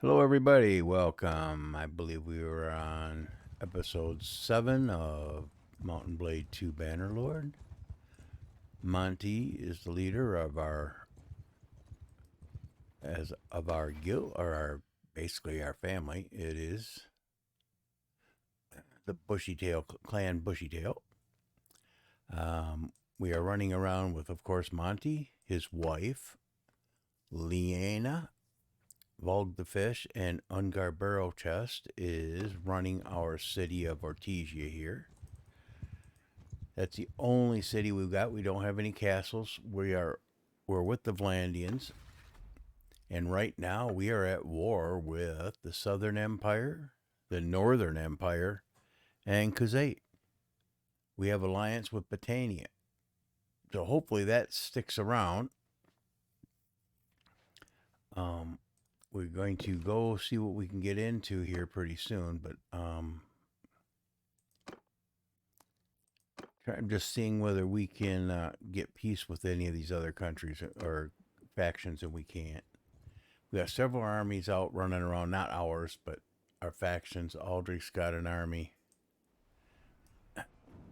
Hello, everybody. Welcome. I believe we were on episode 7 of Mountain Blade 2 Bannerlord. Monty is the leader of our guild, or our basically our family. It is the Bushytail clan. Bushytail. We are running around with, of course, Monty, his wife, Leanna, Volg the Fish, and Ungar Barrow Chest is running our city of Ortesia here. That's the only city we've got. We don't have any castles. We're with the Vlandians, and right now we are at war with the Southern Empire, the Northern Empire, and Khazate. We have alliance with Battania, so hopefully that sticks around. We're going to go see what we can get into here pretty soon, but I'm just seeing whether we can get peace with any of these other countries or factions, and we can't. We got several armies out running around, not ours, but our factions. Aldrich's got an army.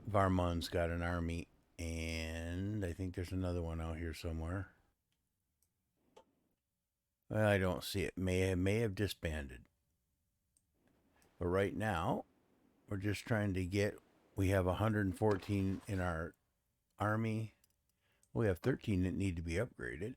Varmun's got an army. And I think there's another one out here somewhere. Well, I don't see it. May have disbanded. But right now, we're just trying to get. We have 114 in our army. We have 13 that need to be upgraded.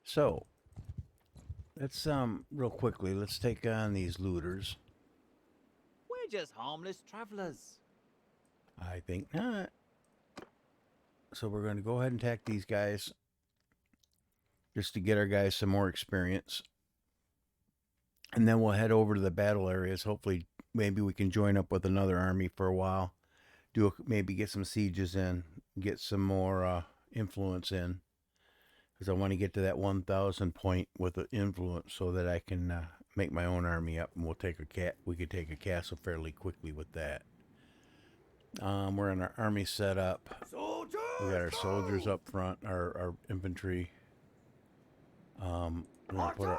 So, let's real quickly, let's take on these looters. We're just harmless travelers. I think not. So we're going to go ahead and attack these guys just to get our guys some more experience. And then we'll head over to the battle areas. Hopefully, maybe we can join up with another army for a while. Maybe get some sieges in, get some more influence in. Because I want to get to that 1,000 point with the influence so that I can make my own army up, and we could take a castle fairly quickly with that. We're in our army set up. Soldiers! We got our soldiers up front, our infantry. We're gonna put our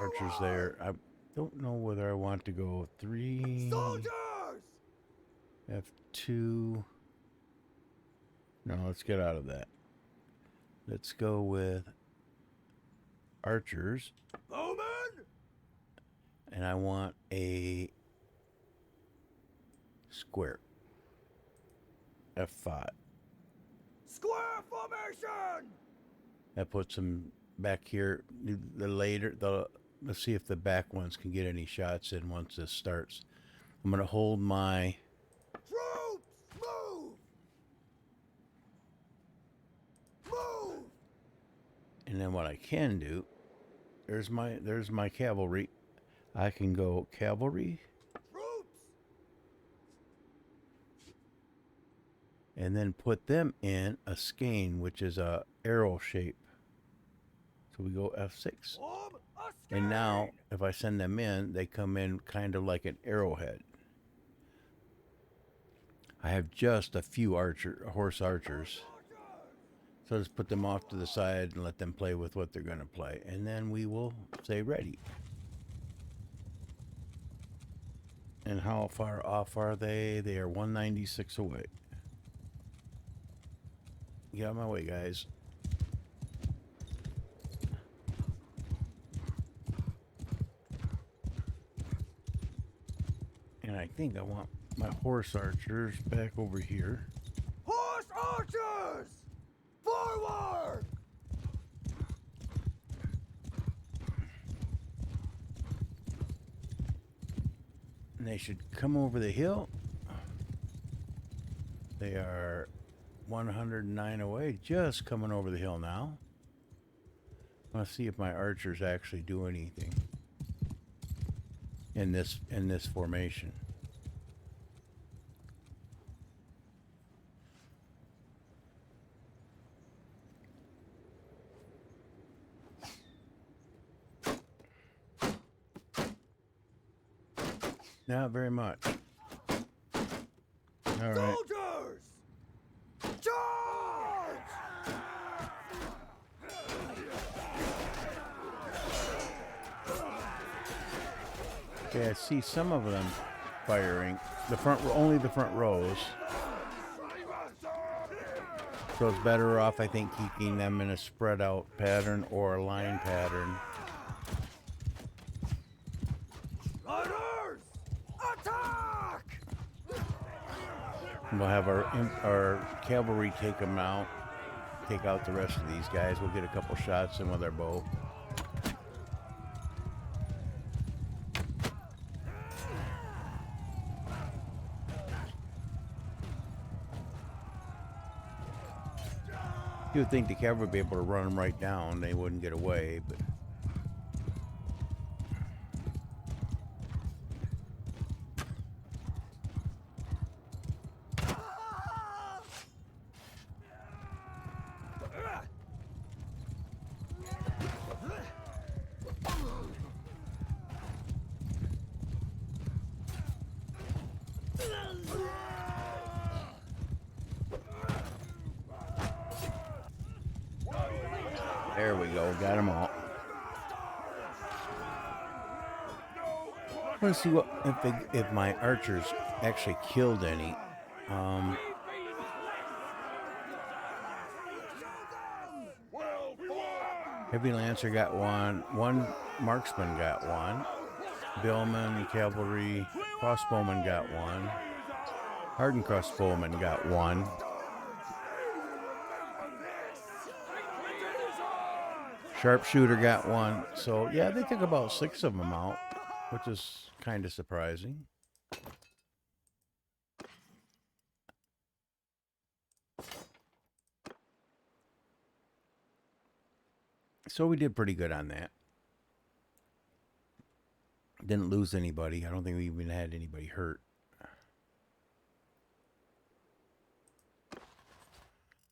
archers there. I don't know whether I want to go 3 Soldiers! F2. No, let's get out of that. Let's go with archers. Bowman! And I want a square. F5. Square formation! That puts them back here. Let's see if the back ones can get any shots in once this starts. I'm going to hold my. Troops! Move! Move! And then what I can do, there's my cavalry. I can go cavalry. Troops! And then put them in a skein, which is a arrow shape. So we go F6. Form a And now, if I send them in, they come in kind of like an arrowhead. I have just a few horse archers. So just put them off to the side and let them play with what they're going to play. And then we will say ready. And how far off are they? They are 196 away. Get out of my way, guys. And I think I want my horse archers back over here. Horse archers! Forward! And they should come over the hill. They are 109 away, just coming over the hill now. I want to see if my archers actually do anything in this formation. Not very much. All right. Soldiers! Charge! Okay, I see some of them firing. The front, only the front rows. So it's better off, I think, keeping them in a spread out pattern or a line pattern. Runners! Attack! We'll have our cavalry take them out, take out the rest of these guys. We'll get a couple shots in with our bow. You would think the cavalry would be able to run them right down. They wouldn't get away, but... There we go, got them all. I want to see what if my archers actually killed any. Heavy Lancer got one. One marksman got one. Billman, cavalry, crossbowman got one. Hardened crossbowman got one. Sharpshooter got one. So yeah, they took about 6 of them out, which is kind of surprising. So we did pretty good on that. Didn't lose anybody. I don't think we even had anybody hurt.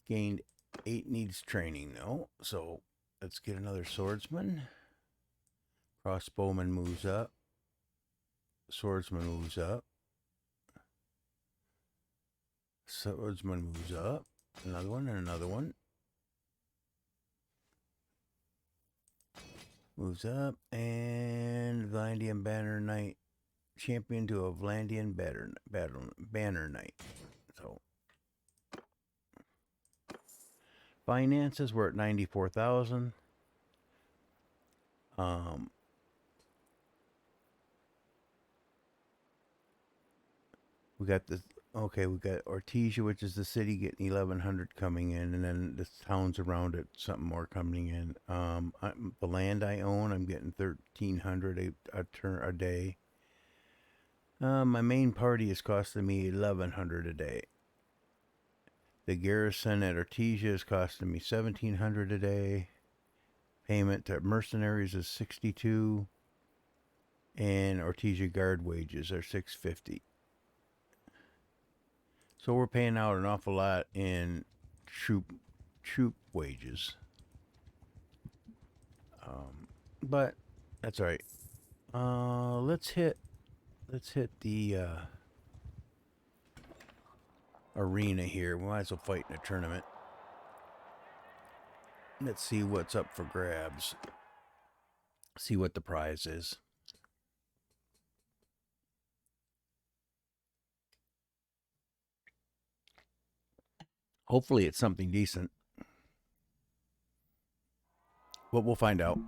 Gained 8 needs training though. So let's get another swordsman. Crossbowman moves up. Swordsman moves up. Swordsman moves up. Another one and another one. Moves up. And Vlandian Banner Knight. Champion to a Vlandian Banner Knight. So finances were at 94,000. We got the we got Ortesia, which is the city, getting 1,100 coming in, and then the towns around it, something more coming in. The land I own, I'm getting 1,300 a day. My main party is costing me 1,100 a day. The garrison at Ortesia is costing me 1,700 a day. Payment to mercenaries is 62, and Ortesia guard wages are 650. So we're paying out an awful lot in troop wages. But that's all right. Let's hit the arena here. We might as well fight in a tournament. Let's see what's up for grabs. See what the prize is. Hopefully it's something decent. But we'll find out.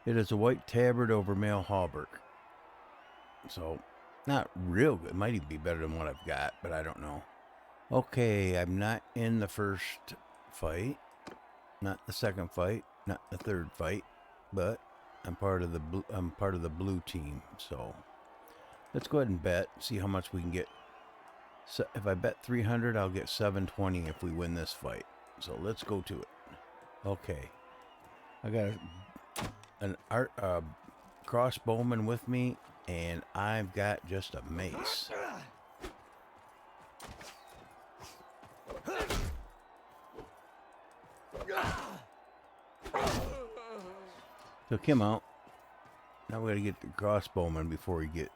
It is a white tabard over mail hauberk. So, not real good. It might even be better than what I've got, but I don't know. Okay, I'm not in the first fight. Not the second fight. Not the third fight. But I'm part of the blue team. So, let's go ahead and bet. See how much we can get. So if I bet 300, I'll get 720 if we win this fight. So let's go to it. Okay. I got a crossbowman with me, and I've got just a mace. Took him out. Now we gotta get the crossbowman before we get...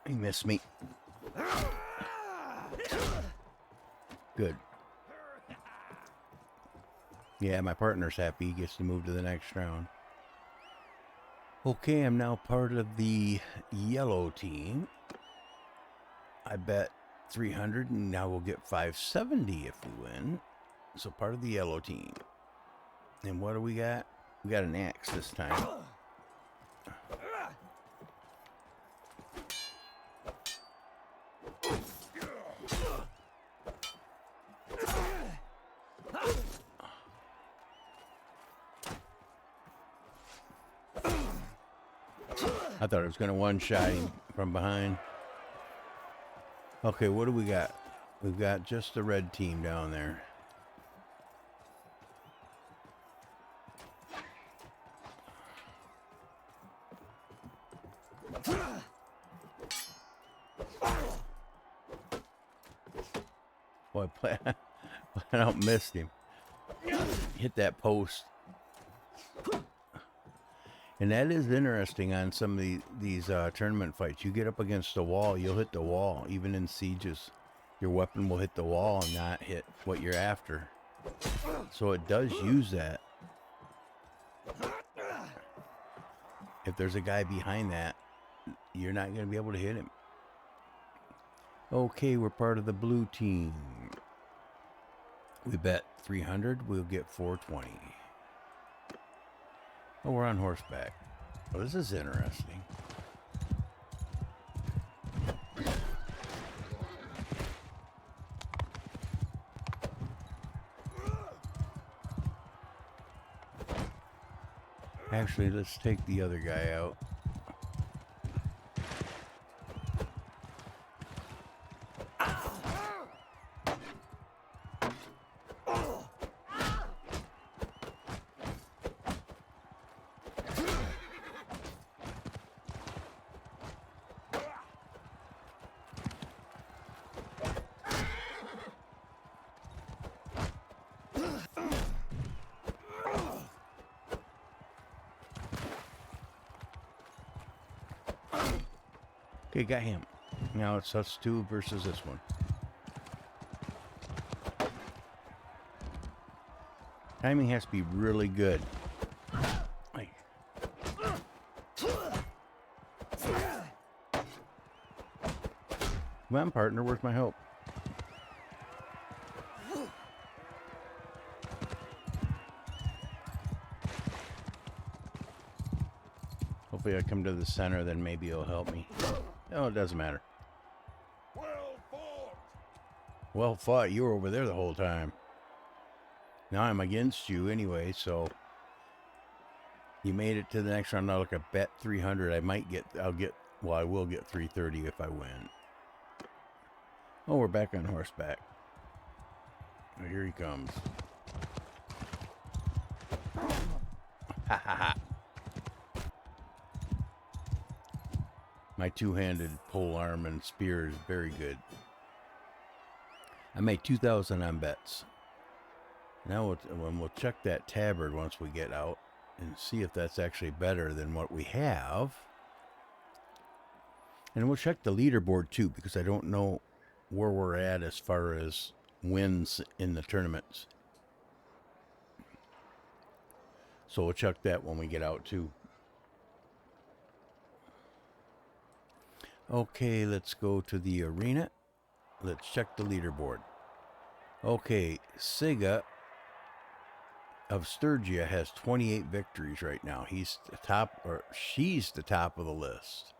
He missed me. Good. Yeah, my partner's happy. He gets to move to the next round. Okay, I'm now part of the yellow team. I bet 300 and now we'll get 570 if we win. So part of the yellow team. And what do we got? We got an axe this time. I thought it was going to one-shot him from behind. Okay, what do we got? We've got just the red team down there. Boy, I out missed him. Hit that post. And that is interesting on some of these tournament fights. You get up against the wall, you'll hit the wall. Even in sieges, your weapon will hit the wall and not hit what you're after. So it does use that. If there's a guy behind that, you're not going to be able to hit him. Okay, we're part of the blue team. We bet 300, we'll get 420. Oh, we're on horseback. Oh, this is interesting. Actually, let's take the other guy out. Okay, got him. Now it's us two versus this one. Timing has to be really good. Like. Come on, partner, where's my help? Hopefully I come to the center, then maybe it'll help me. No, it doesn't matter. Well fought. Well fought. You were over there the whole time. Now I'm against you anyway, so you made it to the next round. Now look, I bet 300. I will get 330 if I win. Oh, we're back on horseback. Oh, here he comes. Ha ha ha. My two-handed pole arm and spear is very good. I made 2,000 on bets. Now we'll check that tabard once we get out and see if that's actually better than what we have. And we'll check the leaderboard too, because I don't know where we're at as far as wins in the tournaments. So we'll check that when we get out too. Okay, let's go to the arena. Let's check the leaderboard. Okay, Siga of Sturgia has 28 victories right now. He's the top, or she's the top of the list.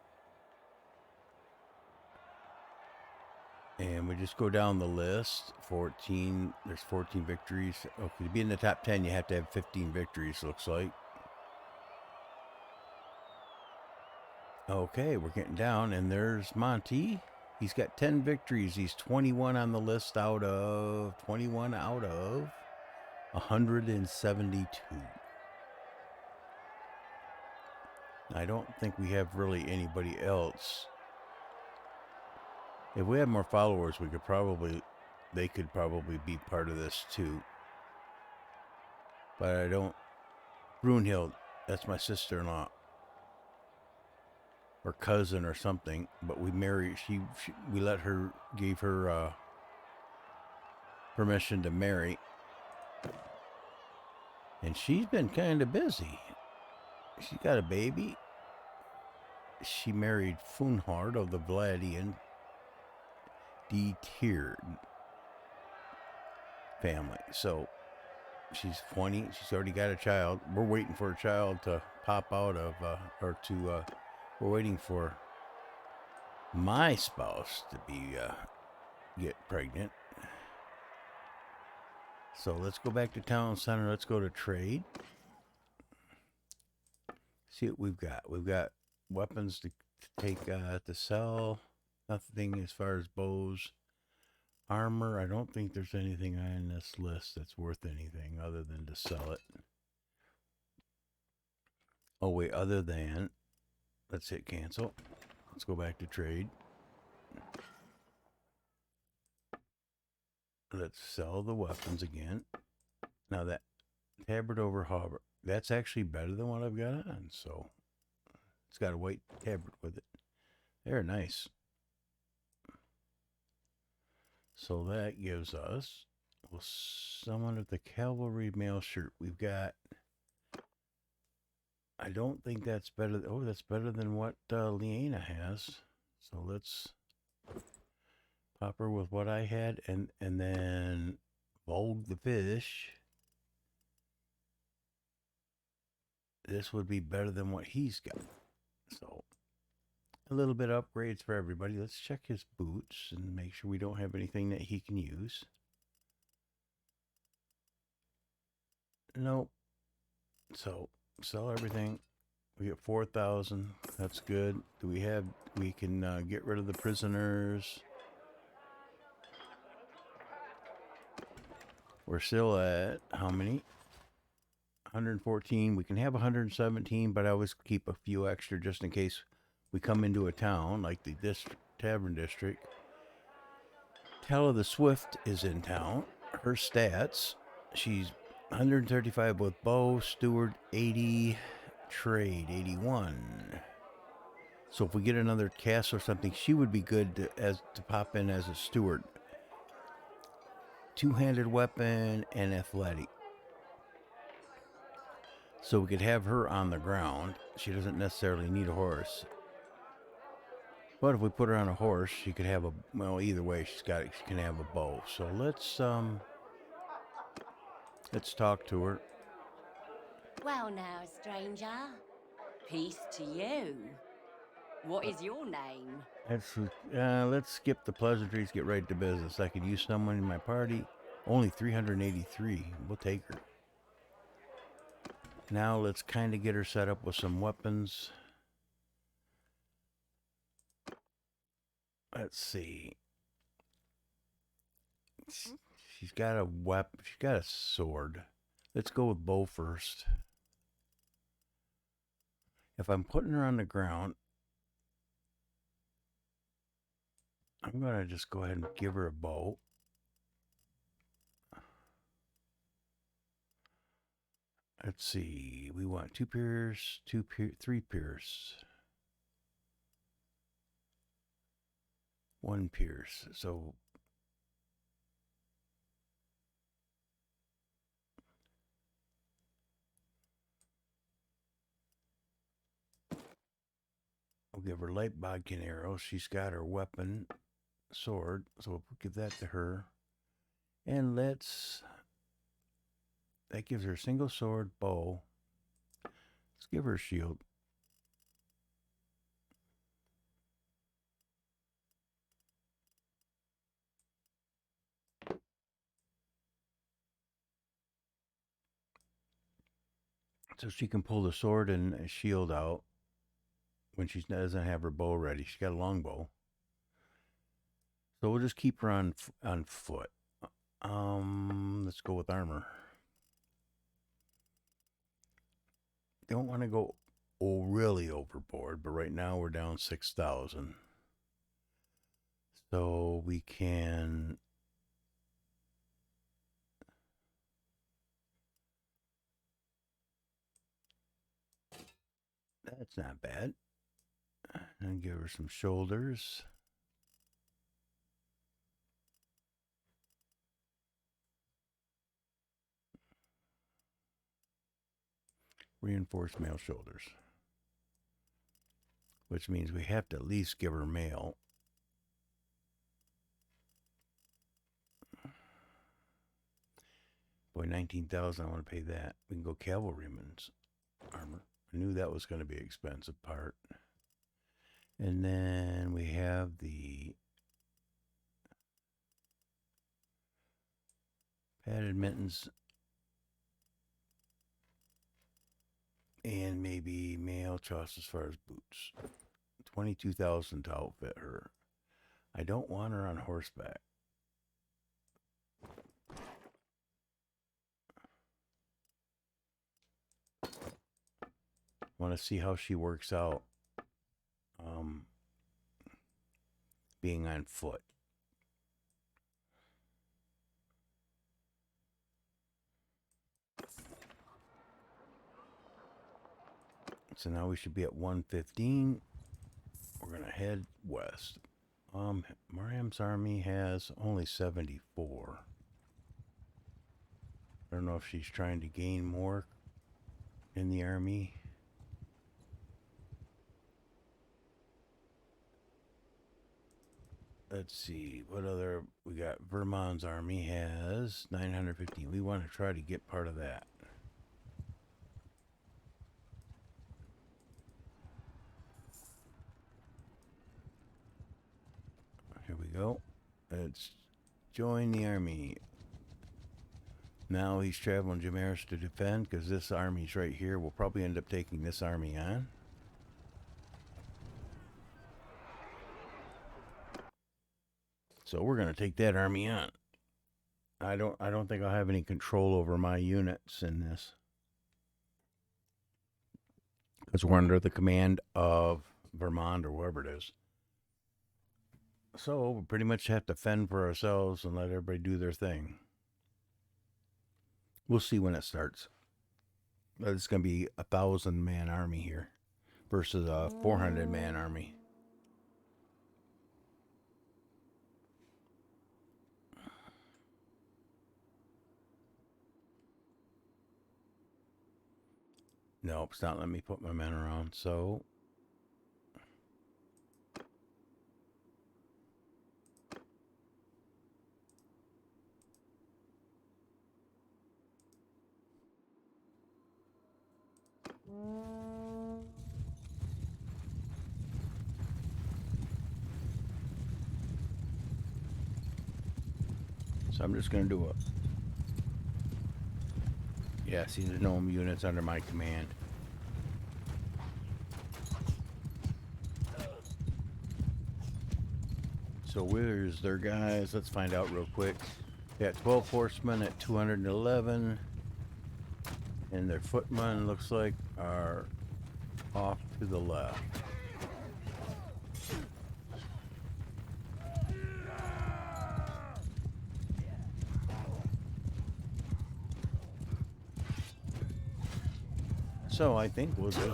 And we just go down the list. 14, there's 14 victories. Okay, to be in the top 10, you have to have 15 victories, looks like. Okay, we're getting down, and there's Monty. He's got 10 victories. He's 21 on the list out of 172. I don't think we have really anybody else. If we had more followers, they could probably be part of this too. But I don't. Brunhild, that's my sister-in-law. Or cousin or something. But we married, we gave her permission to marry. And she's been kind of busy. She's got a baby. She married Funhard of the Vladian D-tiered family. So she's 20. She's already got a child. We're waiting for a child to pop out of, we're waiting for my spouse to get pregnant. So let's go back to town center. Let's go to trade. See what we've got. We've got weapons to take to sell. Nothing as far as bows. Armor, I don't think there's anything on this list that's worth anything other than to sell it. Oh wait, other than, let's hit cancel. Let's go back to trade. Let's sell the weapons again. Now that tabard over hauberk, that's actually better than what I've got on. So it's got a white tabard with it. They're nice. So that gives us, we'll summon of the cavalry mail shirt. We've got, I don't think that's better. Oh, that's better than what Leanna has. So let's pop her with what I had, and then Vogue the fish. This would be better than what he's got. So a little bit of upgrades for everybody. Let's check his boots and make sure we don't have anything that he can use. Nope. So sell everything. We get 4,000. That's good. We can get rid of the prisoners. We're still at how many? 114. We can have 117, but I always keep a few extra just in case we come into a town like the tavern district. Tella the Swift is in town. Her stats, she's 135 with bow, steward 80, trade 81. So if we get another cast or something, she would be good to pop in as a steward. Two-handed weapon and athletic. So we could have her on the ground. She doesn't necessarily need a horse. But if we put her on a horse, she could have either way, she can have a bow. So let's talk to her. Well now, stranger. Peace to you. What is your name? Let's skip the pleasantries, get right to business. I could use someone in my party. Only 383. We'll take her. Now let's kind of get her set up with some weapons. Let's see. She's got a weapon. She's got a sword. Let's go with bow first. If I'm putting her on the ground, I'm going to just go ahead and give her a bow. Let's see. We want 2 pierce, 3 pierce. 1 pierce. So we'll give her light bodkin arrows. She's got her weapon, sword. So we'll give that to her. And that gives her a single sword, bow. Let's give her a shield. So she can pull the sword and shield out when she doesn't have her bow ready. She's got a long bow. So we'll just keep her on foot. Let's go with armor. Don't want to go really overboard, but right now we're down 6,000. So we can... That's not bad. And give her some shoulders. Reinforced male shoulders. Which means we have to at least give her male. Boy, 19,000, I want to pay that. We can go cavalryman's armor. I knew that was going to be an expensive part. And then we have the padded mittens. And maybe male choice as far as boots. 22,000 to outfit her. I don't want her on horseback. Want to see how she works out being on foot. So now we should be at 115. We're going to head west. Mariam's army has only 74. I don't know if she's trying to gain more in the army. Let's see, what other... We got Vermont's army has 915. We want to try to get part of that. Here we go. Let's join the army. Now he's traveling Jamaris to defend because this army's right here. We'll probably end up taking this army on. So we're going to take that army on. I don't think I'll have any control over my units in this, because we're under the command of Vermont or whoever it is. So we pretty much have to fend for ourselves and let everybody do their thing. We'll see when it starts. But it's going to be a 1,000-man army here versus a 400-man army. Nope, it's not letting me put my men around, so... So I'm just going to do a... Yeah, see, there's no units under my command. So where's their guys? Let's find out real quick. They got 12 horsemen at 211. And their footmen, looks like, are off to the left. So I think we'll just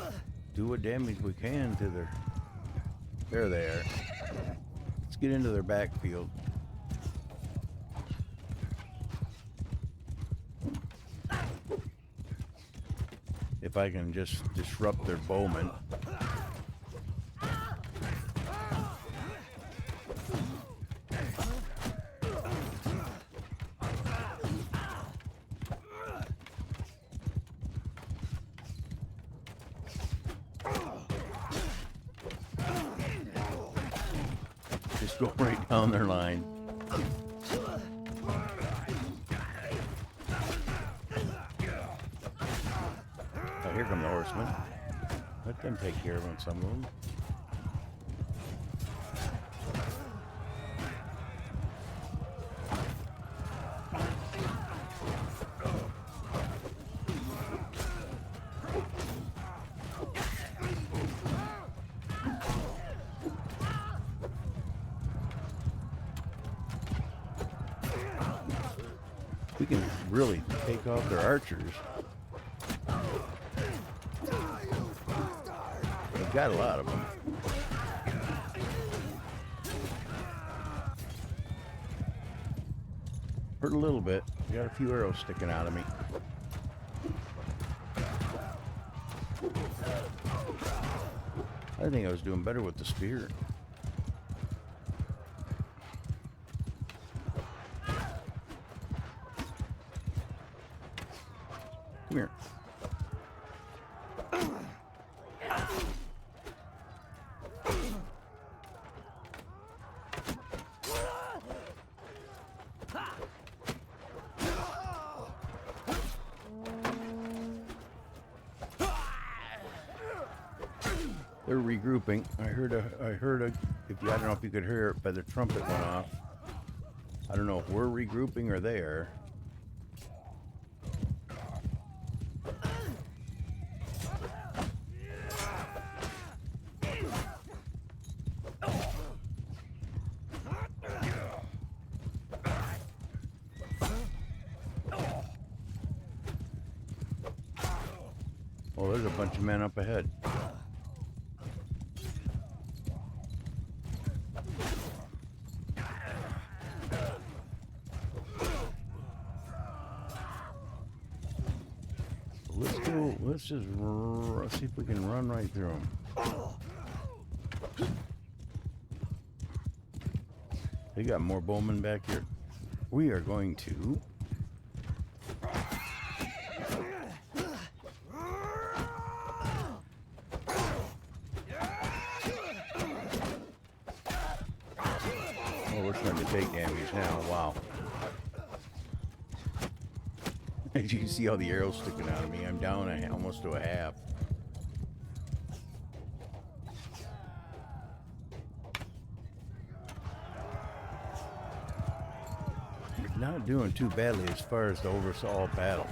do what damage we can to their... There they are. Let's get into their backfield. If I can just disrupt their bowmen. Just go right down their line. Oh, here come the horsemen. Let them take care of them, some of them. We can really take off their archers. We've got a lot of them. Hurt a little bit. Got a few arrows sticking out of me. I think I was doing better with the spear. Come here. They're regrouping. I heard a, if you, I don't know if you could hear it, but the trumpet went off. I don't know if we're regrouping or they are. Oh, there's a bunch of men up ahead. Let's go. Let's just see if we can run right through them. They got more bowmen back here. We are going to. Oh, we're starting to take damage now. Wow. As you can see all the arrows sticking out of me, I'm down almost to a half. We're not doing too badly as far as the overall battle.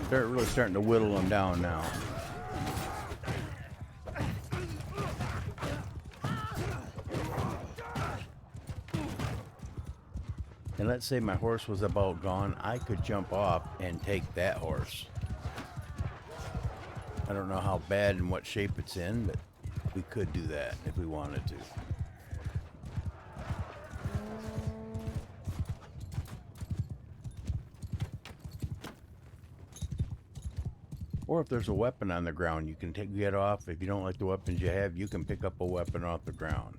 They're really starting to whittle them down now. And let's say my horse was about gone, I could jump off and take that horse. I don't know how bad and what shape it's in, but we could do that if we wanted to. Or if there's a weapon on the ground, you can get off. If you don't like the weapons you have, you can pick up a weapon off the ground.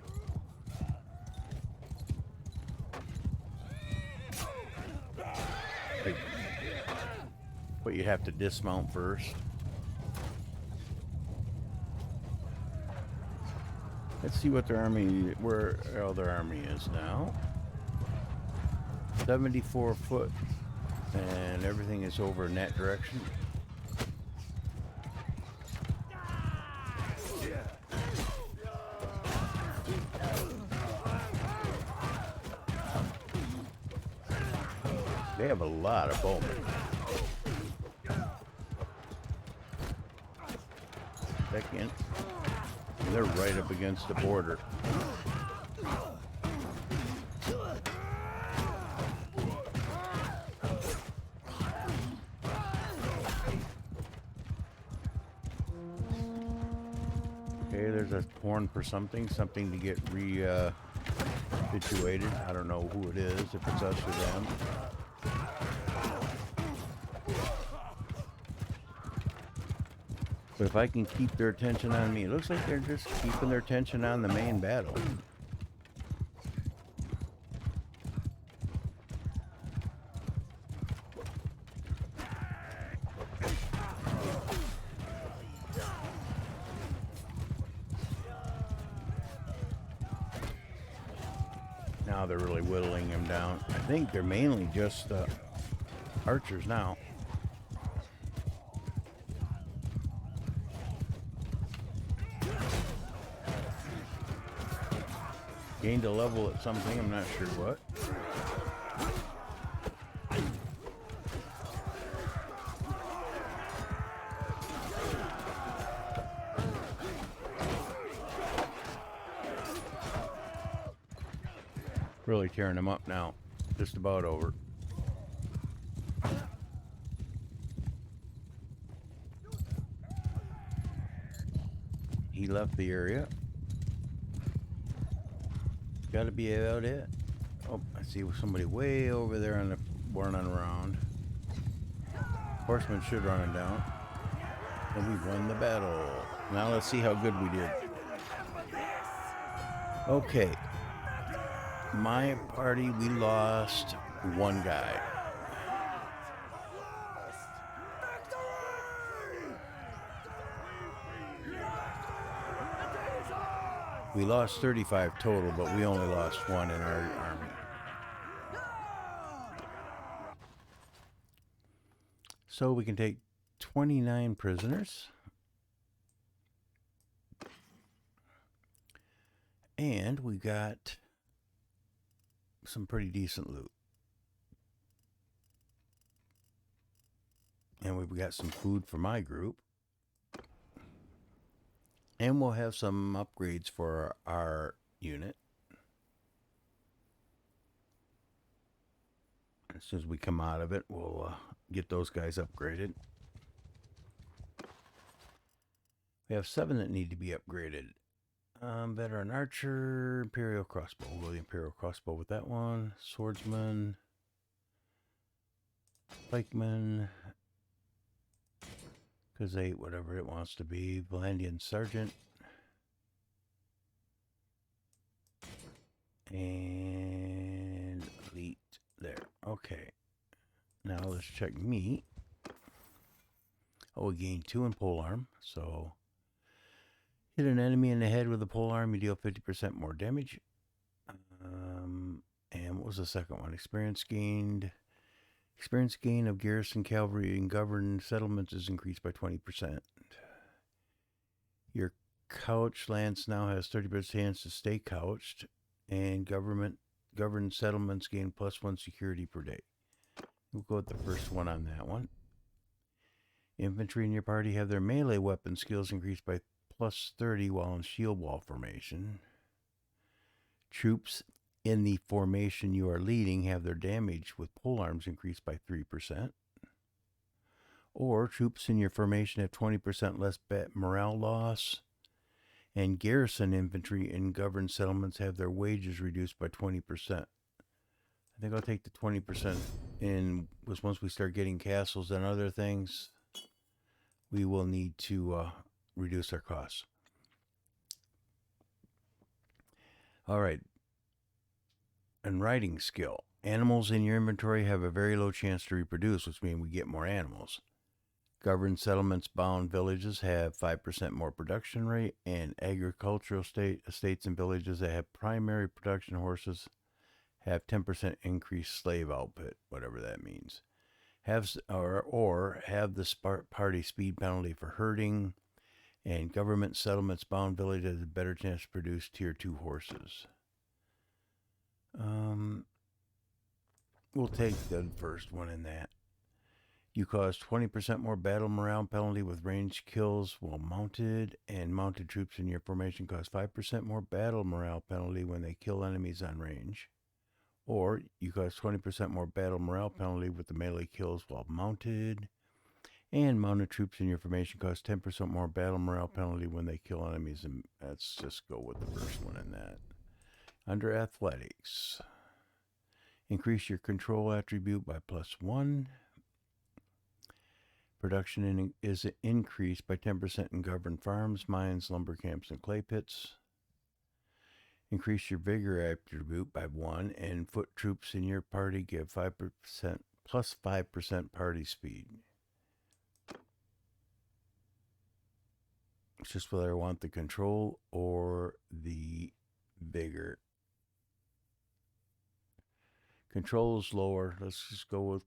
But you have to dismount first. Let's see what their army, where all their army is now. 74 foot, and everything is over in that direction. They have a lot of bowmen. Second, they're right up against the border. Okay, there's a horn for something to get situated. I don't know who it is, if it's us or them. But if I can keep their attention on me, it looks like they're just keeping their attention on the main battle. Now they're really whittling them down. I think they're mainly just archers now. Gained a level at something, I'm not sure what. Really tearing them up now. Just about over. He left the area. Gotta be about it. Oh, I see somebody way over there on the running around. Horseman should run him down. And we won the battle. Now let's see how good we did. Okay. My party, we lost one guy. We lost 35 total, but we only lost one in our army. So we can take 29 prisoners. And we got some pretty decent loot. And we've got some food for my group. And we'll have some upgrades for our unit. As soon as we come out of it, we'll get those guys upgraded. We have 7 that need to be upgraded. Veteran archer, imperial crossbow. We'll go the imperial crossbow with that one. Swordsman, pikeman, Kazate, whatever it wants to be. Valandian sergeant. And elite there. Okay. Now let's check meat. Oh, we gained 2 in polearm. So hit an enemy in the head with a polearm, you deal 50% more damage. And what was the second one? Experience gained. Experience gain of garrison cavalry in governed settlements is increased by 20%. Your couch lance now has 30% chance to stay couched, and governed settlements gain +1 security per day. We'll go with the first one on that one. Infantry in your party have their melee weapon skills increased by +30 while in shield wall formation. Troops in the formation you are leading have their damage with polearms increased by 3%. Or troops in your formation have 20% less morale loss. And garrison infantry in governed settlements have their wages reduced by 20%. I think I'll take the 20% in, was once we start getting castles and other things, we will need to reduce our costs. All right. And riding skill. Animals in your inventory have a very low chance to reproduce, which means we get more animals. Governed settlements bound villages have 5% more production rate, and agricultural estates and villages that have primary production horses have 10% increased slave output, whatever that means. Have the party speed penalty for herding, and government settlements bound villages have a better chance to produce tier 2 horses. We'll take the first one in that. You cause 20% more battle morale penalty with ranged kills while mounted, and mounted troops in your formation cause 5% more battle morale penalty when they kill enemies on range. Or you cause 20% more battle morale penalty with the melee kills while mounted, and mounted troops in your formation cause 10% more battle morale penalty when they kill enemies. And let's just go with the first one in that. Under athletics, increase your control attribute by +1. Production is increased by 10% in governed farms, mines, lumber camps, and clay pits. Increase your vigor attribute by 1, and foot troops in your party give 5% +5% party speed. It's just whether I want the control or the vigor. Control is lower. Let's just go with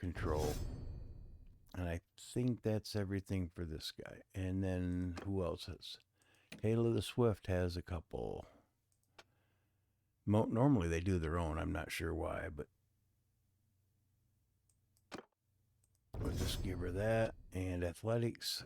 control. And I think that's everything for this guy. And then who else has? Taylor the Swift has a couple. Normally they do their own. I'm not sure why, but we'll just give her that. And athletics.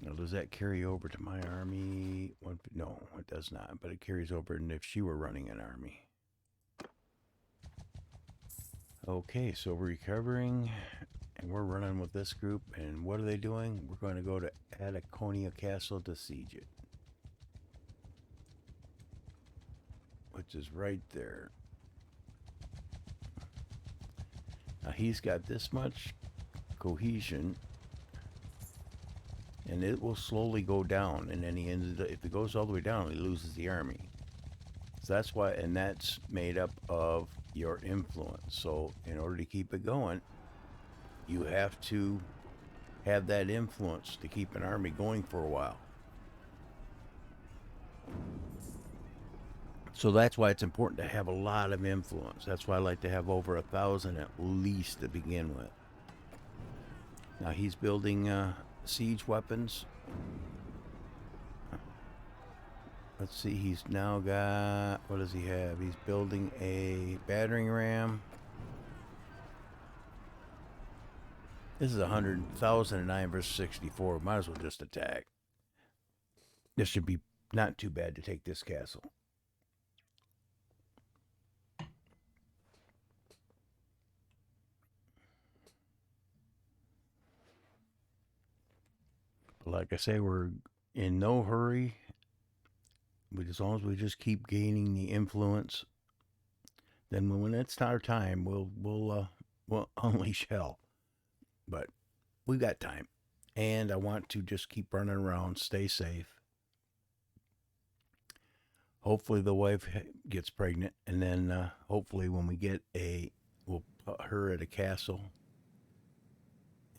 Now, does that carry over to my army? No, it does not. But it carries over, and if she were running an army. Okay, so we're recovering, and we're running with this group. And what are they doing? We're going to go to Ataconia Castle to siege it, which is right there. Now he's got this much cohesion, and it will slowly go down, and then if it goes all the way down, he loses the army. So that's why, and that's made up of your influence. So in order to keep it going, you have to have that influence to keep an army going for a while. So that's why it's important to have a lot of influence. That's why I like to have over 1,000 at least to begin with. Now he's building siege weapons. Let's see, he's now got, what does he have? He's building a battering ram. This is 100,009 versus 64. Might as well just attack. This should be not too bad to take this castle. But like I say, we're in no hurry. As long as we just keep gaining the influence, then when it's our time, we'll unleash hell. But we got time, and I want to just keep running around, stay safe. Hopefully the wife gets pregnant, and then hopefully when we get we'll put her at a castle,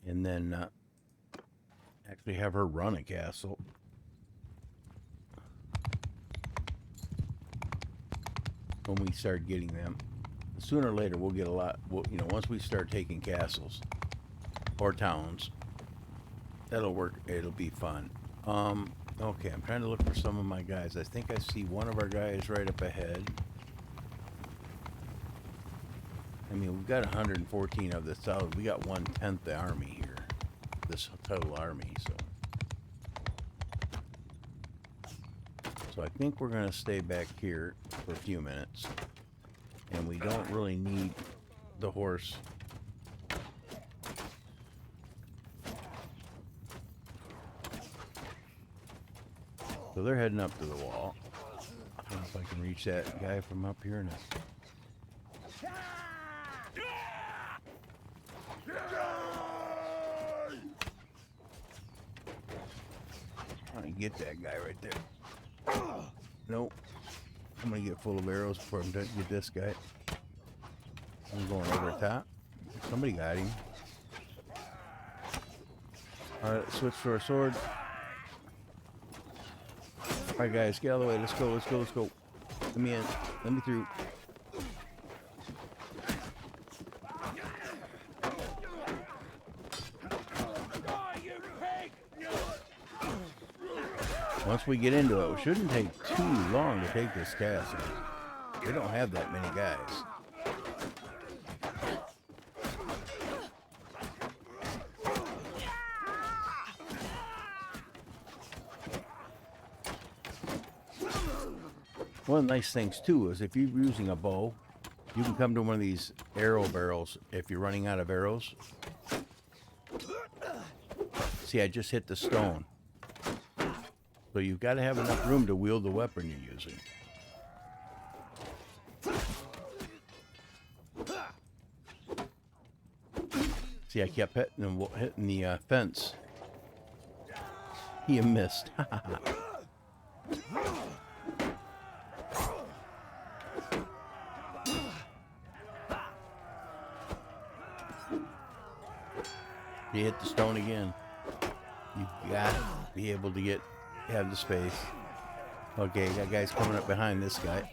and then actually have her run a castle. When we start getting them, sooner or later we'll get a lot. Once we start taking castles or towns, that'll work. It'll be fun. Okay, I'm trying to look for some of my guys. I think I see one of our guys right up ahead. I mean, we've got 114 of this. We got 1/10 the army here. This total army, So I think we're going to stay back here for a few minutes. And we don't really need the horse. So they're heading up to the wall. I don't know if I can reach that guy from up here now. I can get that guy right there. Nope. I'm gonna get full of arrows before I get this guy. I'm going over the top. Somebody got him. Alright, let's switch to our sword. Alright guys, get out of the way. Let's go, let's go, let's go. Let me in. Let me through. Once we get into it, it shouldn't take too long to take this castle. We don't have that many guys. One of the nice things too is if you're using a bow, you can come to one of these arrow barrels if you're running out of arrows. See, I just hit the stone. So you've got to have enough room to wield the weapon you're using. See, I kept hitting the fence. He missed. He hit the stone again. You've got to be able to get have the space. Okay, that guy's coming up behind this guy.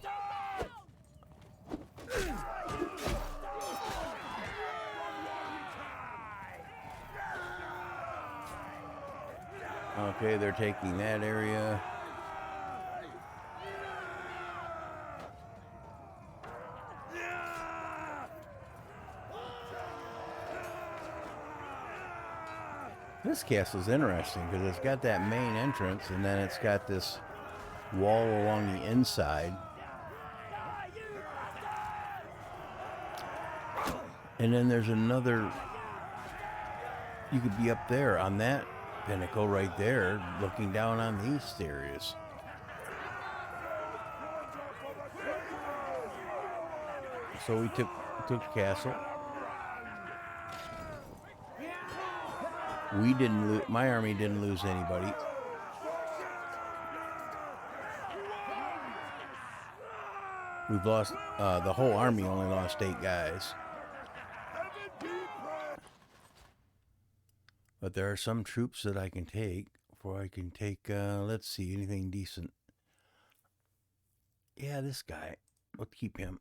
Okay, they're taking that area. This castle's interesting because it's got that main entrance and then it's got this wall along the inside. And then there's another, you could be up there on that pinnacle right there looking down on these areas. So we took the castle. We didn't lose, my army didn't lose anybody. We've lost, the whole army only lost 8 guys. But there are some troops that I can take, let's see, anything decent. Yeah, this guy, we'll keep him.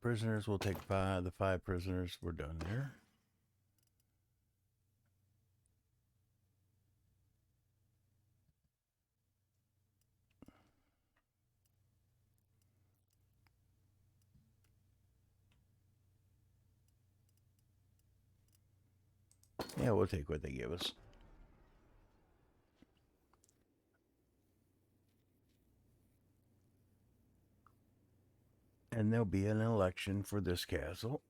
Prisoners, we'll take 5, the 5 prisoners, we're done there. Yeah, we'll take what they give us. And there'll be an election for this castle.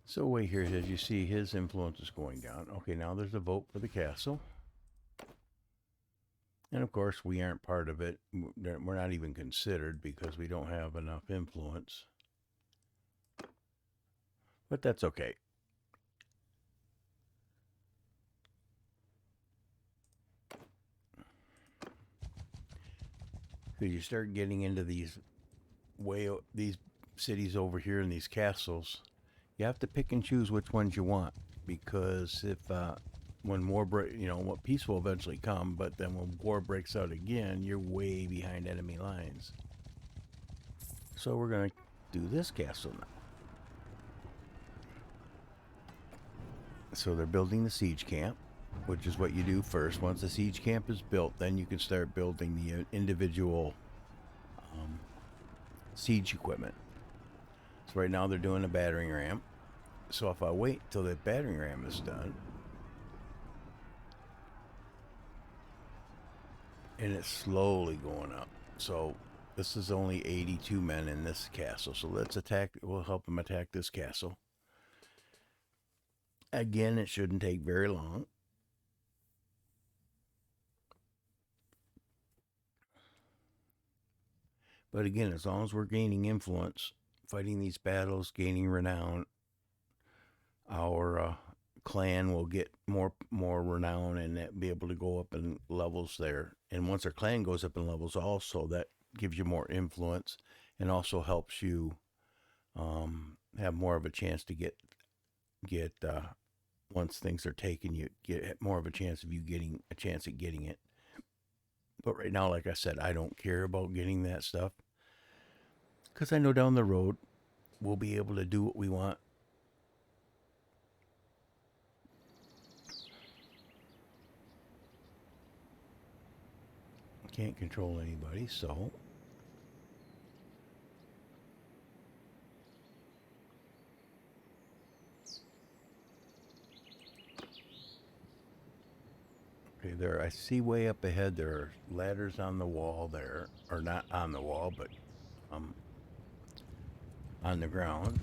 So wait here, as you see, his influence is going down. Okay, now there's a vote for the castle. And of course, we aren't part of it. We're not even considered because we don't have enough influence. But that's okay. Because you start getting into these cities over here and these castles, you have to pick and choose which ones you want. Because if when peace will eventually come, but then when war breaks out again, you're way behind enemy lines. So we're gonna do this castle now. So they're building the siege camp, which is what you do first. Once the siege camp is built, then you can start building the individual siege equipment. So right now they're doing a battering ram. So if I wait till the battering ram is done, and it's slowly going up. So this is only 82 men in this castle. So let's attack, we'll help them attack this castle. Again, it shouldn't take very long. But again, as long as we're gaining influence, fighting these battles, gaining renown, our clan will get more renown and be able to go up in levels there. And once our clan goes up in levels also, that gives you more influence and also helps you have more of a chance to get once things are taken, you get more of a chance of you getting a chance at getting it. But right now, like I said, I don't care about getting that stuff because I know down the road we'll be able to do what we want. Can't control anybody, so okay, there I see way up ahead there are ladders on the wall there, or not on the wall, but on the ground.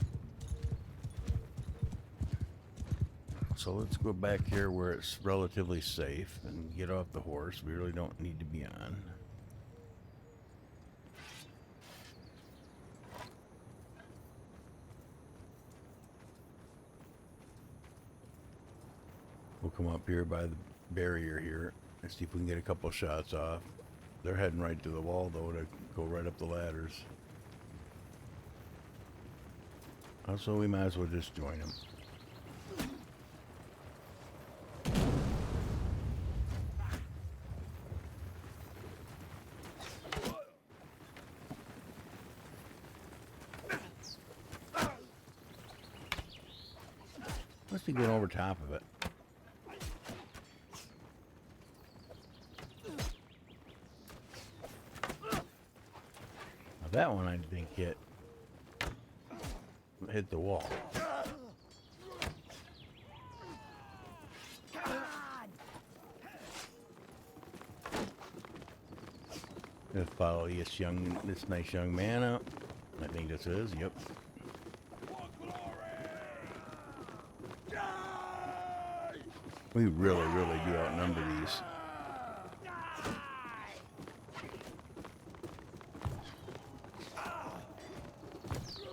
So let's go back here where it's relatively safe and get off the horse. We really don't need to be on. We'll come up here by the barrier here. Let's see if we can get a couple shots off. They're heading right to the wall, though, to go right up the ladders. Also, we might as well just join them. Must be going over top of it. Now that one I think hit the wall. Gonna follow this nice young man out. I think this is, yep. We really do outnumber these.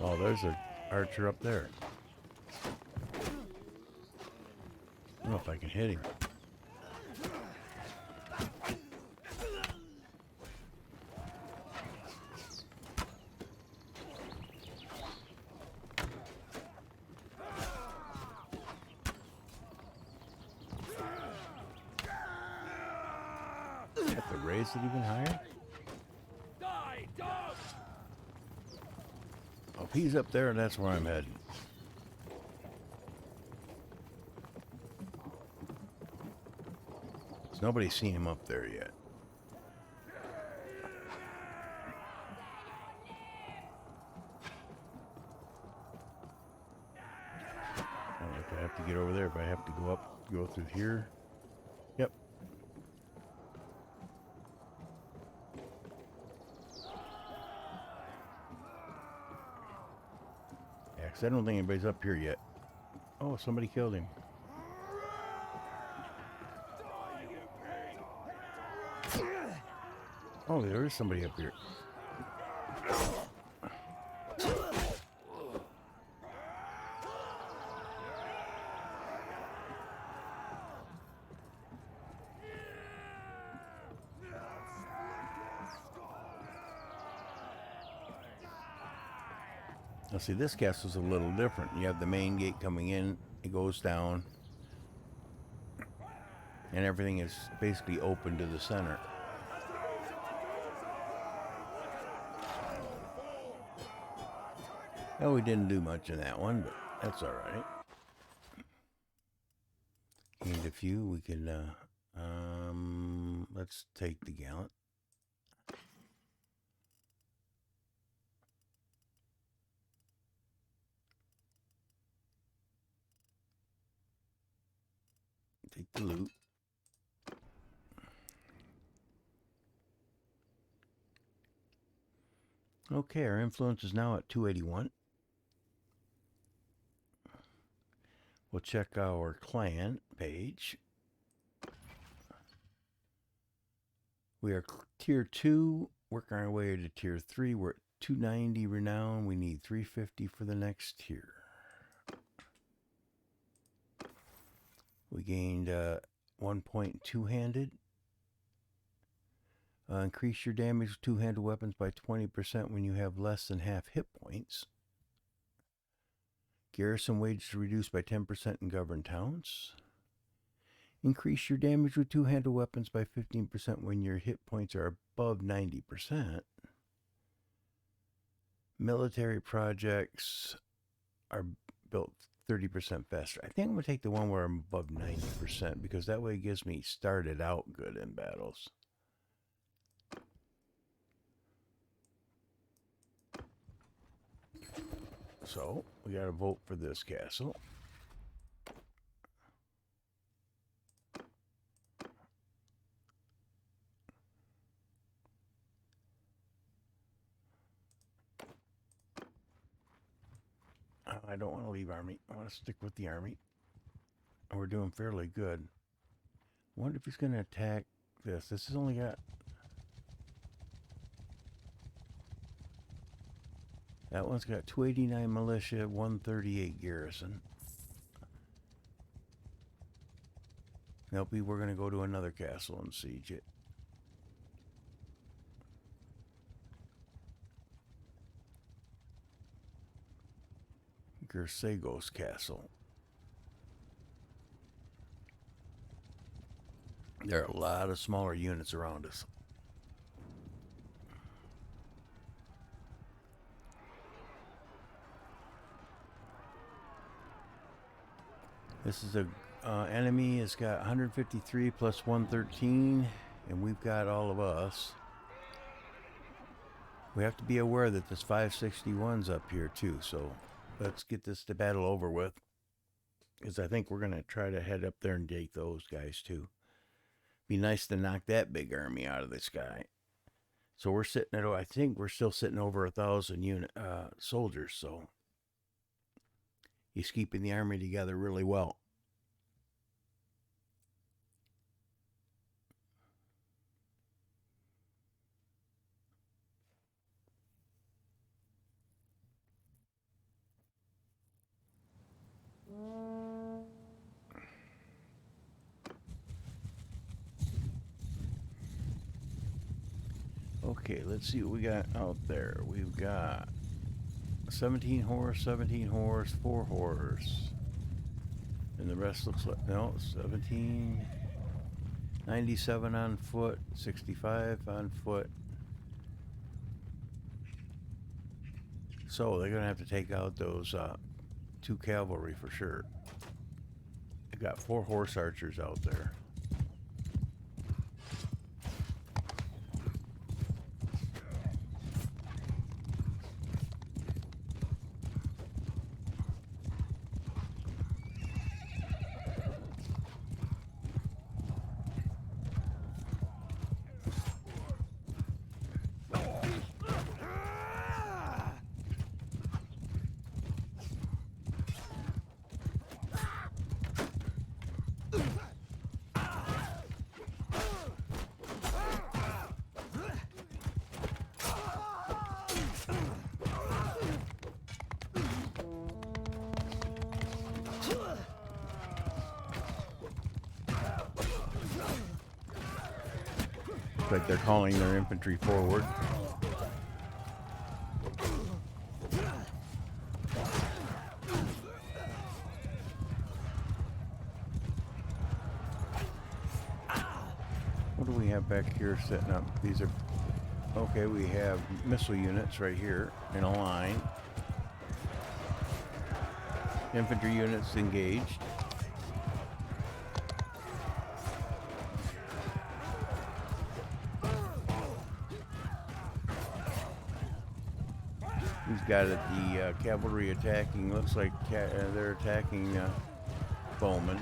Oh, there's an archer up there. I don't know if I can hit him. Have to raise it even higher? Oh, if he's up there, that's where I'm heading. There's nobody seen him up there yet. I don't know if I have to get over there, if I have to go through here. Yep. Yeah, 'cause I don't think anybody's up here yet. Oh, somebody killed him. Oh, there is somebody up here. Now see, this castle's a little different. You have the main gate coming in, it goes down, and everything is basically open to the center. Oh, we didn't do much in that one, but that's all right. Gained a few. We can, let's take the gallant. Take the loot. Okay, our influence is now at 281. We'll check our clan page. We are tier 2, working our way to tier 3. We're at 290 renown. We need 350 for the next tier. We gained 1 two-handed. Increase your damage with two-handed weapons by 20% when you have less than half hit points. Garrison wages reduced by 10% in governed towns. Increase your damage with two-handed weapons by 15% when your hit points are above 90%. Military projects are built 30% faster. I think I'm going to take the one where I'm above 90% because that way it gets me started out good in battles. So, we got to vote for this castle. I don't want to leave army. I want to stick with the army. We're doing fairly good. I wonder if he's going to attack this. This has only got... That one's got 289 militia, 138 garrison. Nope, we're going to go to another castle and siege it. Gersagos Castle. There are a lot of smaller units around us. This is a enemy has got 153 plus 113, and we've got all of us. We have to be aware that this 561's up here too, so let's get this battle over with, because I think we're going to try to head up there and date those guys too. Be nice to knock that big army out of the sky. So we're sitting at, I think we're still sitting over 1,000 soldiers, so he's keeping the army together really well. Okay, let's see what we got out there. We've got 17 horse, 4 horse. And the rest looks like, no, 17, 97 on foot, 65 on foot. So they're going to have to take out those 2 cavalry for sure. They got 4 horse archers out there. Like they're calling their infantry forward. What do we have back here setting up? These are, okay, we have missile units right here in a line. Infantry units engaged. He's got it, the cavalry attacking. Looks like they're attacking bowmen.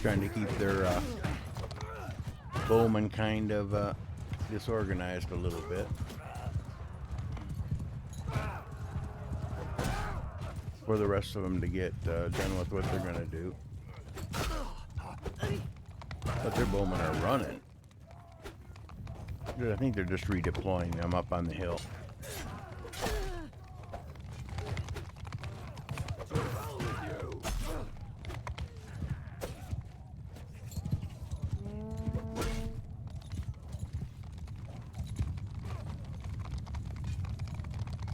Trying to keep their bowmen kind of disorganized a little bit. For the rest of them to get done with what they're going to do. But their bowmen are running. I think they're just redeploying them up on the hill.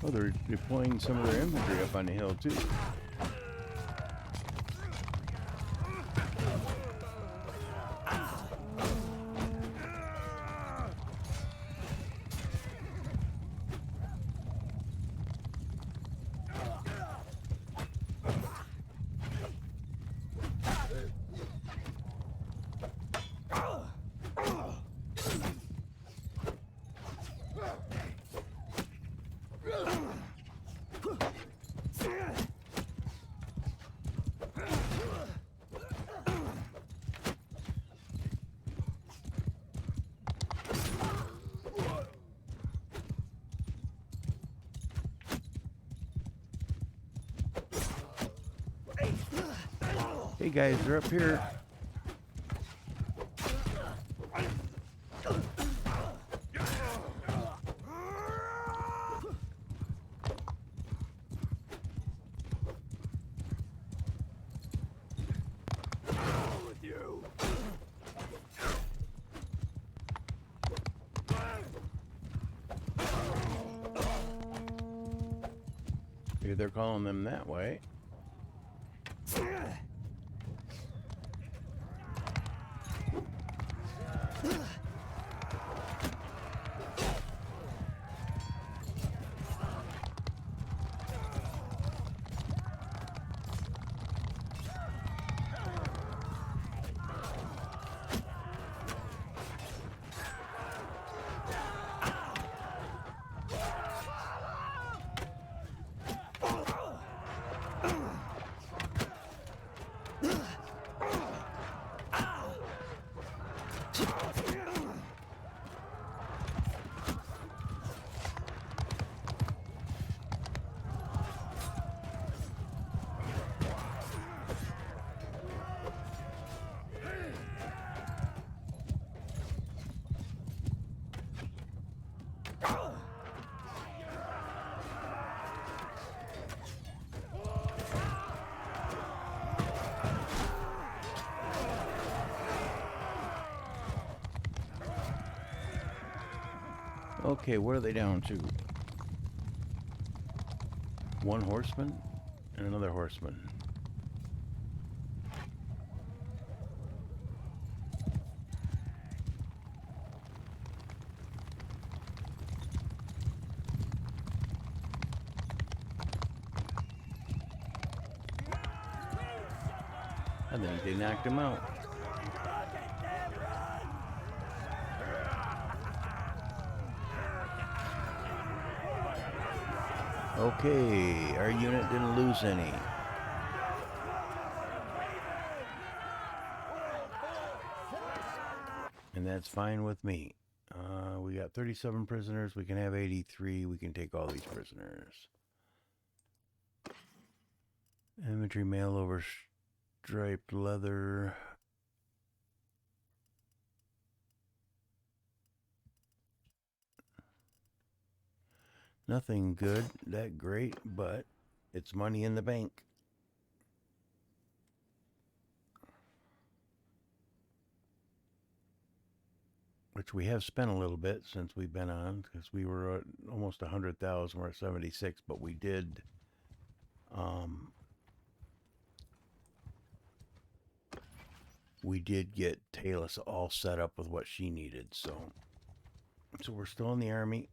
Oh, they're deploying some of their infantry up on the hill, too. Hey guys, they're up here. With you. Maybe they're calling them that way. Okay, what are they down to? One horseman and another horseman. I think they knocked him out. Okay, our unit didn't lose any. And that's fine with me. We got 37 prisoners. We can have 83. We can take all these prisoners. Infantry mail over striped leather. Nothing good, that great, but it's money in the bank. Which we have spent a little bit since we've been on, because we were at almost 100,000. We're at 76, but we did get Talus all set up with what she needed. So we're still in the army.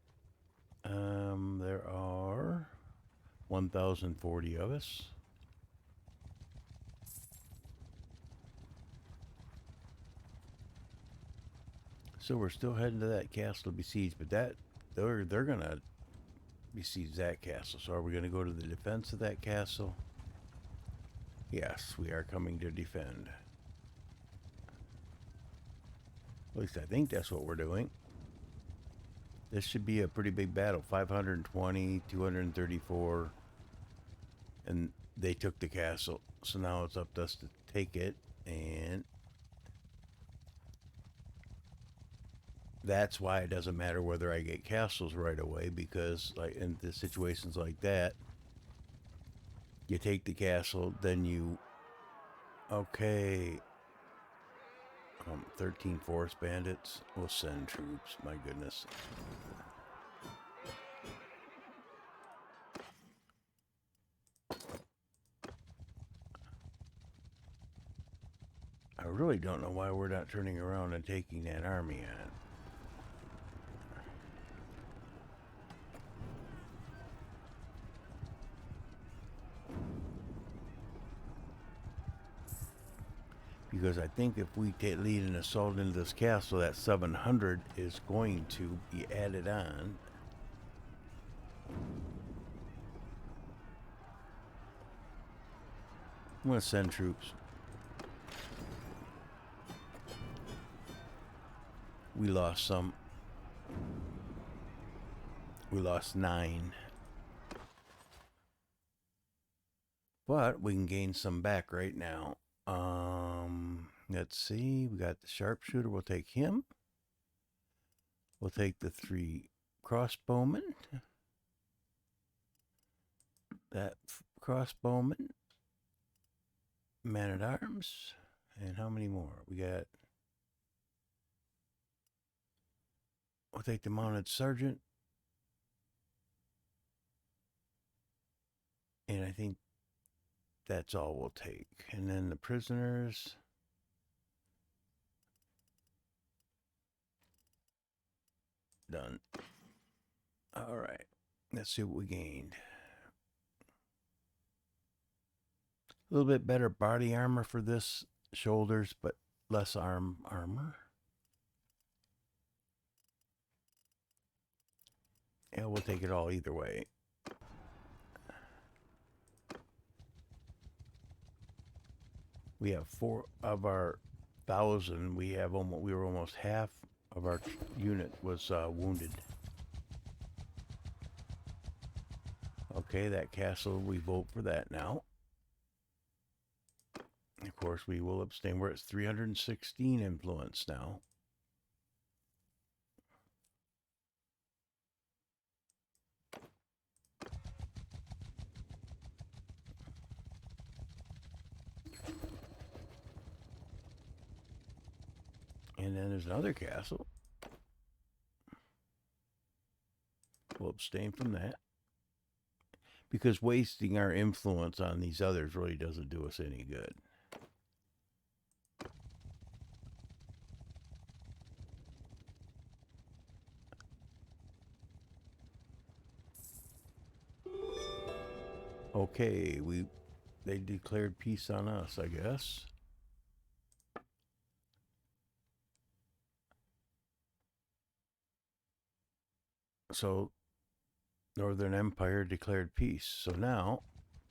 There are 1,040 of us. So we're still heading to that castle to besiege, but they're gonna besiege that castle. So are we gonna go to the defense of that castle? Yes, we are coming to defend. At least I think that's what we're doing. This should be a pretty big battle. 520, 234, and they took the castle. So now it's up to us to take it, and that's why it doesn't matter whether I get castles right away, because like in the situations like that, you take the castle, then you... Okay. 13 forest bandits. We'll send troops. My goodness. I really don't know why we're not turning around and taking that army on. Because I think if we lead an assault into this castle, that 700 is going to be added on. I'm going to send troops. We lost some. We lost 9. But we can gain some back right now. Let's see. We got the sharpshooter. We'll take him. We'll take the 3 crossbowmen. That crossbowman. Man-at-arms. And how many more? We got... We'll take the mounted sergeant. And I think that's all we'll take. And then the prisoners. Done. All right. Let's see what we gained. A little bit better body armor for this. Shoulders, but less armor. Yeah, we'll take it all either way. We have 4 of our 1,000. We were almost half of our unit was wounded. Okay, that castle, we vote for that now. Of course, we will abstain. We're at 316 influence now. And then there's another castle. We'll abstain from that. Because wasting our influence on these others really doesn't do us any good. Okay, they declared peace on us, I guess. So Northern Empire declared peace. So now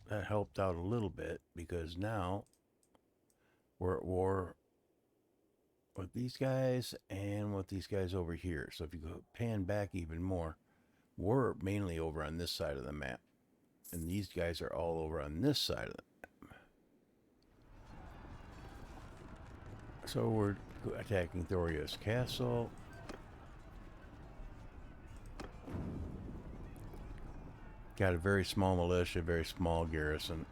that helped out a little bit because now we're at war with these guys and with these guys over here. So if you go pan back even more, we're mainly over on this side of the map. And these guys are all over on this side of the map. So we're attacking Thoria's castle. Got a very small militia, very small garrison.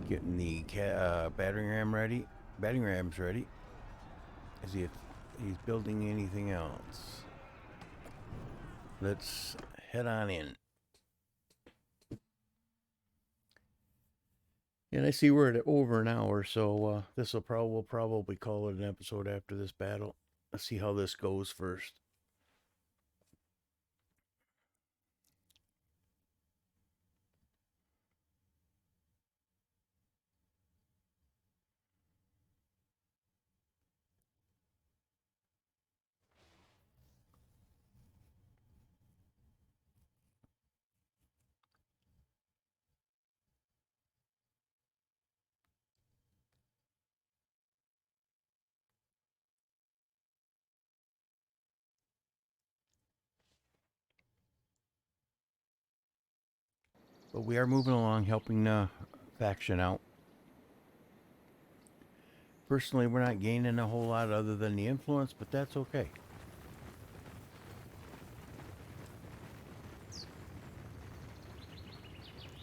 Getting the battering rams ready. Is he's building anything else? Let's head on in. And I see we're at over an hour, so we'll probably call it an episode after this battle. Let's see how this goes first. But we are moving along, helping the faction out. Personally, we're not gaining a whole lot other than the influence, but that's okay.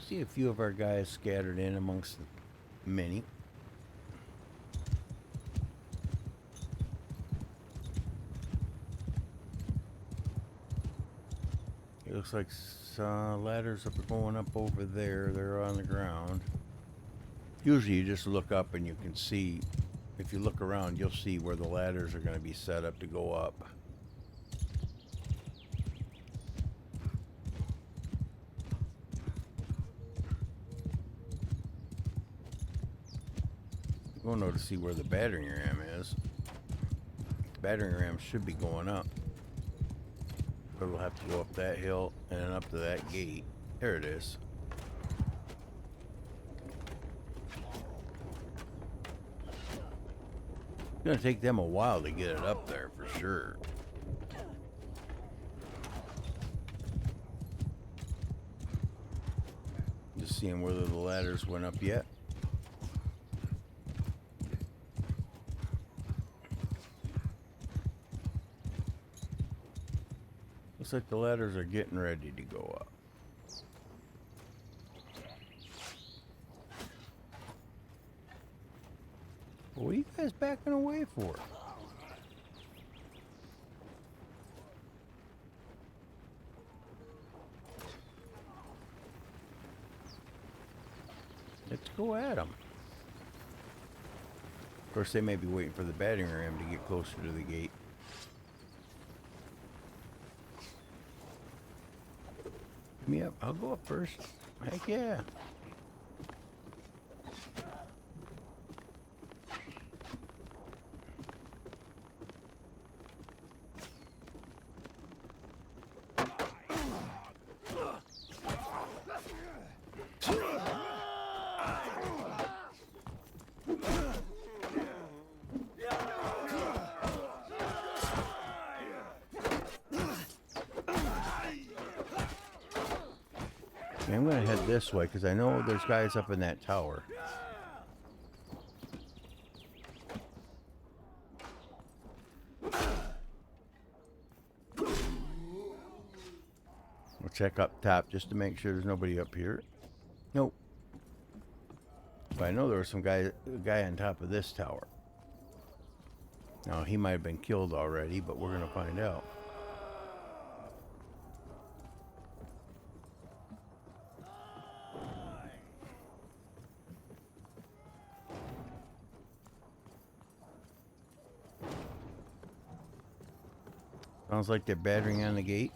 See a few of our guys scattered in amongst the many. It looks like ladders are going up over there. They're on the ground. Usually you just look up and you can see, if you look around, you'll see where the ladders are going to be set up to go up. I'm going to see where the battering ram is. The battering ram should be going up. But we'll have to go up that hill and then up to that gate. There it is. It's going to take them a while to get it up there for sure. seeing whether the ladders went up yet. Looks like the ladders are getting ready to go up. What are you guys backing away for? Let's go at them. Of course, they may be waiting for the battering ram to get closer to the gate. Me up. I'll go up first. Heck yeah. Okay, I'm going to head this way because I know there's guys up in that tower. We'll check up top just to make sure there's nobody up here. Nope. But I know there was some guy on top of this tower. Now, he might have been killed already, but we're going to find out. Sounds like they're battering on the gate.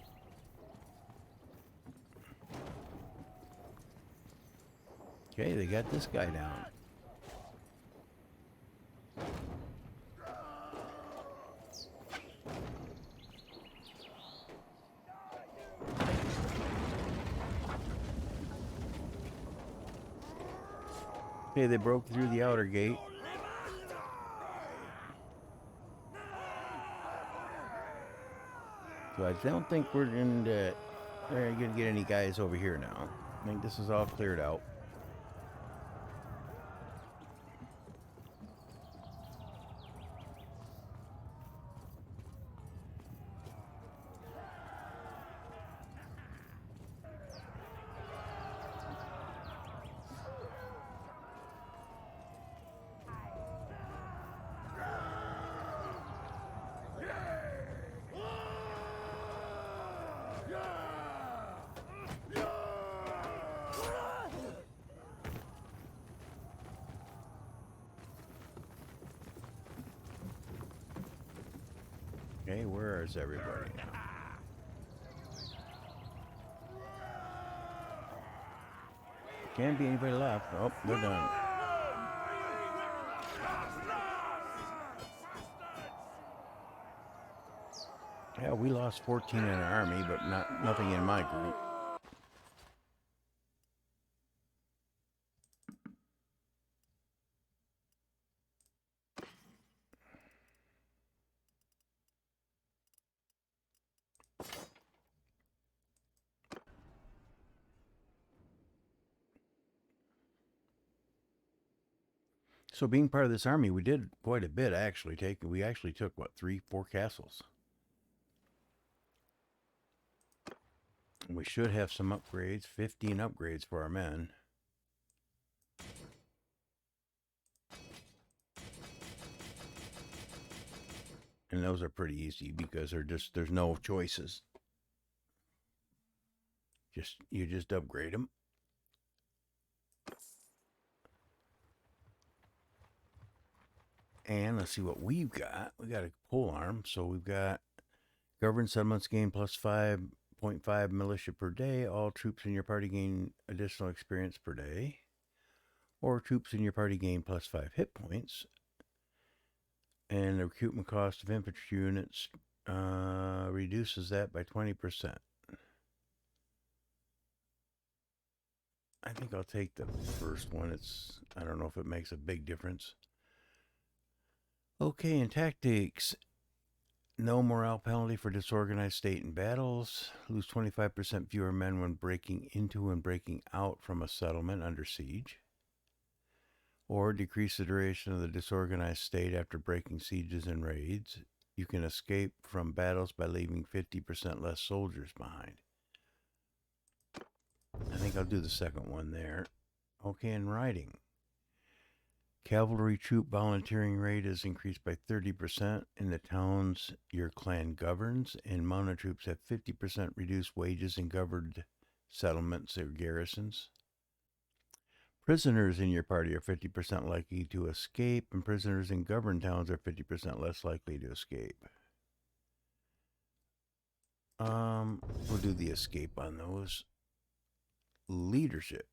Okay, they got this guy down. Okay, they broke through the outer gate. So I don't think we're going to get any guys over here now. I think this is all cleared out. Okay, where is everybody? Can't be anybody left. Oh, they're done. Yeah, we lost 14 in our army, but nothing in my group. So being part of this army, we did quite a bit actually. We actually took what, 3-4 castles. We should have some upgrades, 15 upgrades for our men. And those are pretty easy because there's no choices. You just upgrade them. And let's see what we've got. We got a pole arm, so we've got governed settlements gain plus 5.5 militia per day. All troops in your party gain additional experience per day. Or troops in your party gain plus 5 hit points. And the recruitment cost of infantry units reduces that by 20%. I think I'll take the first one. I don't know if it makes a big difference. Okay, in tactics, No morale penalty for disorganized state in battles. Lose 25% fewer men when breaking into and breaking out from a settlement under siege. Or decrease the duration of the disorganized state after breaking sieges and raids. You can escape from battles by leaving 50% less soldiers behind. I think I'll do the second one there. Okay, and riding. Cavalry troop volunteering rate is increased by 30% in the towns your clan governs, and mounted troops have 50% reduced wages in governed settlements or garrisons. Prisoners in your party are 50% likely to escape, and prisoners in governed towns are 50% less likely to escape. We'll do the escape on those. Leadership.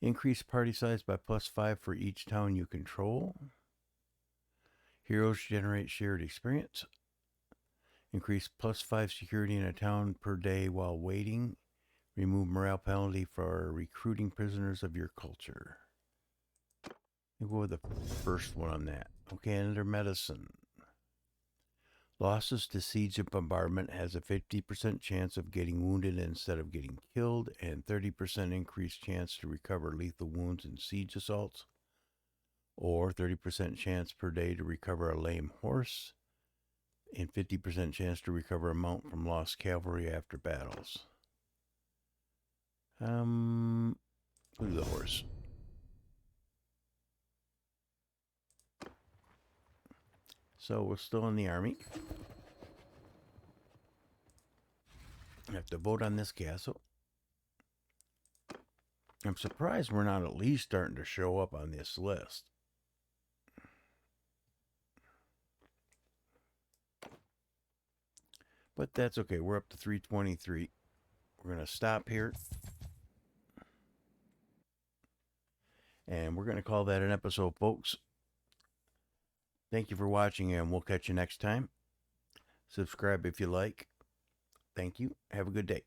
Increase party size by +5 for each town you control. Heroes generate shared experience. Increase +5 security in a town per day while waiting. Remove morale penalty for recruiting prisoners of your culture. We'll go with the first one on that. Okay, under medicine. Losses to siege and bombardment has a 50% chance of getting wounded instead of getting killed, and 30% increased chance to recover lethal wounds in siege assaults, or 30% chance per day to recover a lame horse, and 50% chance to recover a mount from lost cavalry after battles. We'll do the horse. So we're still in the army. I have to vote on this castle. I'm surprised we're not at least starting to show up on this list. But that's okay. We're up to 323. We're going to stop here. And we're going to call that an episode, folks. Thank you for watching, and we'll catch you next time. Subscribe if you like. Thank you. Have a good day.